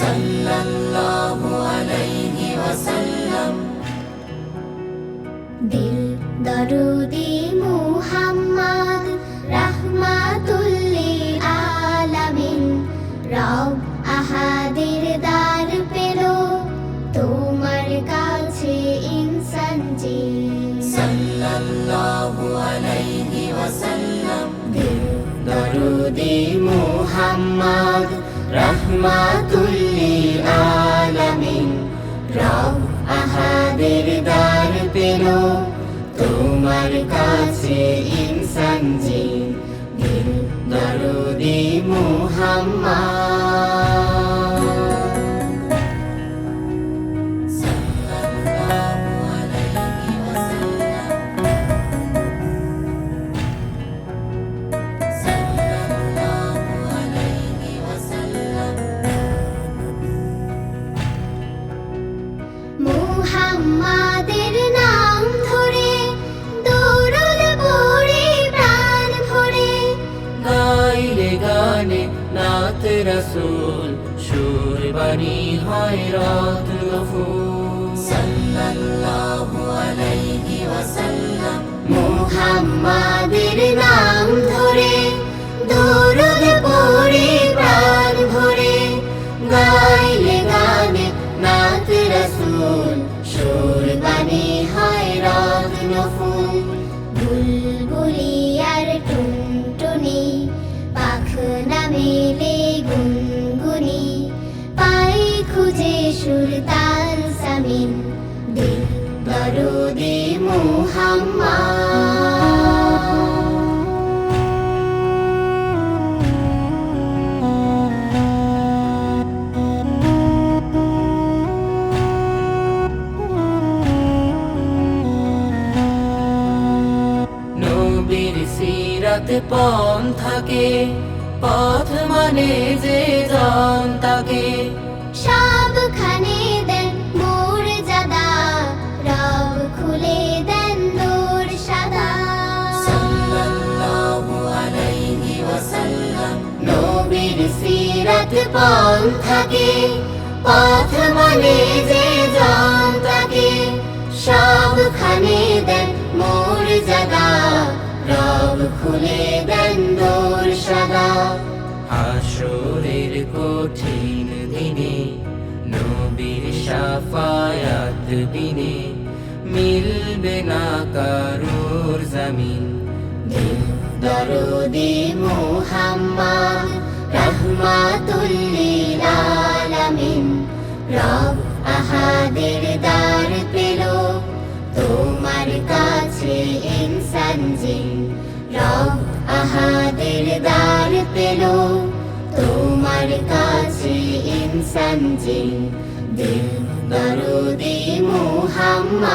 সাল্লাল্লাহু আলাইহি ওয়াসাল্লাম। দিল দরুদি মুহাম্মদ রাহমাতুল লিল আলামিন। রব আহাদের দার পেল তোমার কাছে ইনসান জিন। সাল্লাল্লাহু আলাইহি ওয়াসাল্লাম। দিল দরুদি মুহাম্মদ রাহমাতুল লিল আলামিন। রব আহাদের দার পেল তোমার কাছে ইনসান জিন। দিল দরুদি মুহাম্মদ। সাল্লাল্লাহু আলাইহি ওয়াসাল্লাম। সাল্লাল্লাহু আলাইহি ওয়াসাল্লাম। মুহাম্মাদের নাম ধরে দরুদ পড়ি প্রাণ ভরে। গাইলে গানে নাত রাসূল সুর বাণী হয় রত্ন ফুল। সাল্লাল্লাহু আলাইহি ওয়াসাল্লাম। মুহাম্মাদের নাম ধরে দরুদ পড়ি প্রাণ ভরে। গাইলে গানে নাত রাসূল সুর বাণী হয় রত্ন ফুল। বুলবুলি আর টুনটুনি পাখনা মেলে গুনগুনি। পাই খুঁজে সুর তাল সামিন। দিল দরুদি মুহাম্মদ। নবীর সিরাত পন্থাকে পথ মানে যে জন তাকে। সবখানে দেন মর্যাদা রব খুলে দেন নূর সাদা। সাল্লাল্লাহু আলাইহি ওয়াসাল্লাম। নবীর সিরাত পন্থাকে পথ মানে যে জন তাকে। সবখানে দেন মর্যাদা রব খুলে দেন নূর সাদা। হাসরের কঠিন দিনে নবীর শাফায়াত বিনে মিলবে না কারোর জামিন। দিল দরুদি মুহাম্মদ রাহমাতুল লিল আলামিন। রব আহাদের দার পেল তোমার কাছে ইনসান জিন। রব আহাদের দার পেল তোমার কাছে ইনসান জিন। দিল দরুদি মুহাম্মদ।